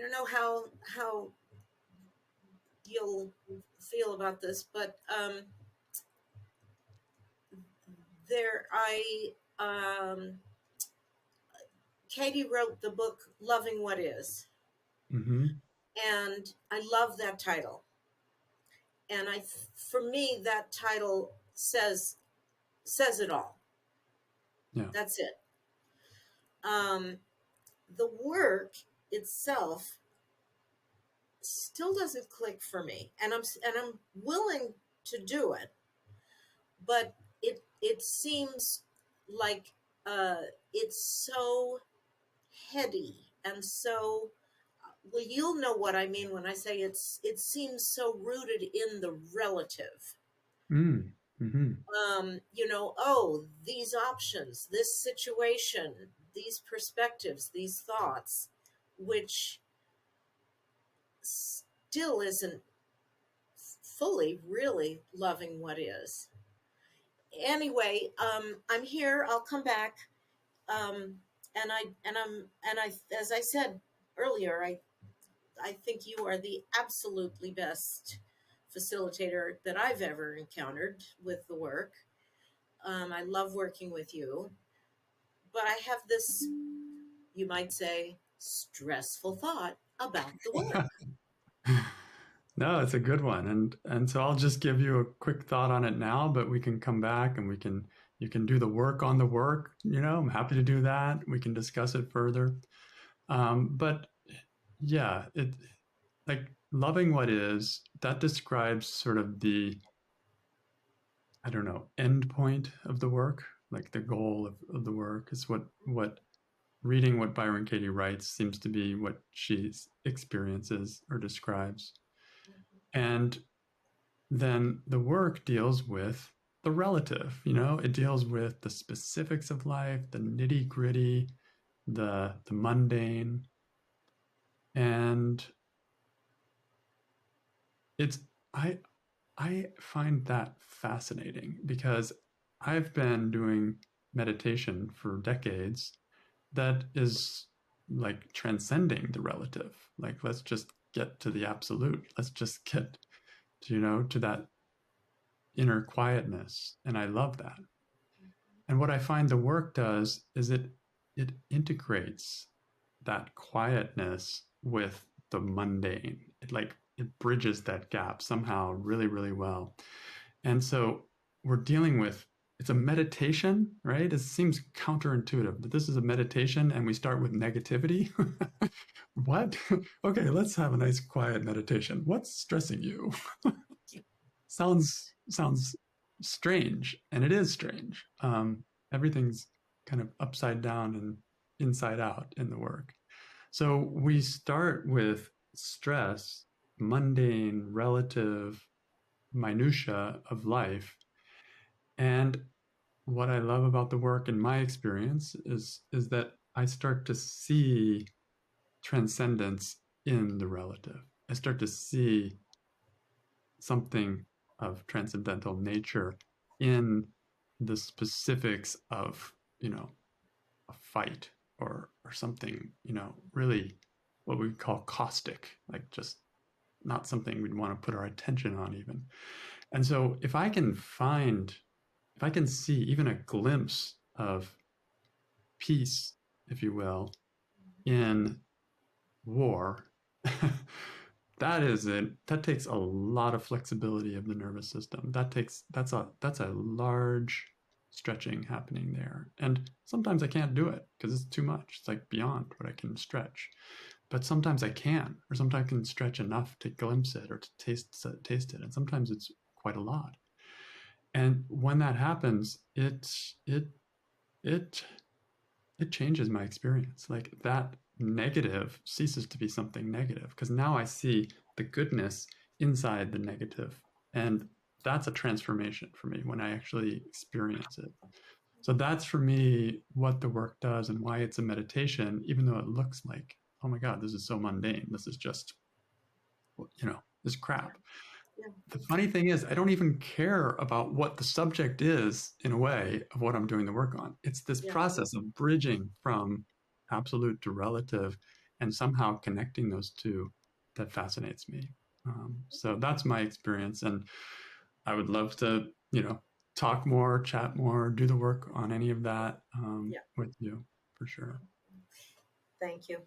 don't know how you'll feel about this, but Katie wrote the book Loving What Is. Mm-hmm. And I love that title. And for me, that title says it all. Yeah. That's it. The work itself still doesn't click for me, and I'm willing to do it, but it seems like it's so heady and so, well, you'll know what I mean when I say it seems so rooted in the relative. Mm-hmm. Oh, these options, this situation, these perspectives, these thoughts, which still isn't fully really loving what is. Anyway, I'm here. I'll come back. And I, as I said earlier, I think you are the absolutely best facilitator that I've ever encountered with the work. I love working with you, but I have this, you might say, stressful thought about the work. No, it's a good one. And so I'll just give you a quick thought on it now, but we can come back and you can do the work on the work. I'm happy to do that. We can discuss it further. But yeah, it like loving what is, that describes sort of the, I don't know, end point of the work, like the goal of the work is what reading what Byron Katie writes seems to be what she experiences or describes. And then the work deals with the relative, it deals with the specifics of life, the nitty gritty, the mundane. And it's, I find that fascinating because I've been doing meditation for decades that is like transcending the relative. Like, let's just get to the absolute. Let's just get to that inner quietness. And I love that. And what I find the work does is it integrates that quietness with the mundane. It bridges that gap somehow really, really well. And so we're dealing with, it's a meditation, right? It seems counterintuitive, but this is a meditation and we start with negativity. What? Okay, let's have a nice quiet meditation. What's stressing you? Sounds strange, and it is strange. Everything's kind of upside down and inside out in the work. So we start with stress, mundane, relative minutia of life, and what I love about the work in my experience is that I start to see transcendence in the relative. I start to see something of transcendental nature in the specifics of, a fight or something, really what we call caustic, like just not something we'd want to put our attention on even. And so if I can see even a glimpse of peace, if you will, in war, that takes a lot of flexibility of the nervous system. That's a large stretching happening there. And sometimes I can't do it because it's too much. It's like beyond what I can stretch. But sometimes I can, or sometimes I can stretch enough to glimpse it or to taste it. And sometimes it's quite a lot. And when that happens, it changes my experience. Like that negative ceases to be something negative because now I see the goodness inside the negative. And that's a transformation for me when I actually experience it. So that's for me what the work does and why it's a meditation, even though it looks like, oh my God, this is so mundane. This is just, this crap. Yeah. The funny thing is, I don't even care about what the subject is in a way of what I'm doing the work on. It's this process of bridging from absolute to relative and somehow connecting those two that fascinates me. So that's my experience, and I would love to, talk more, chat more, do the work on any of that Yeah. with you for sure. Thank you.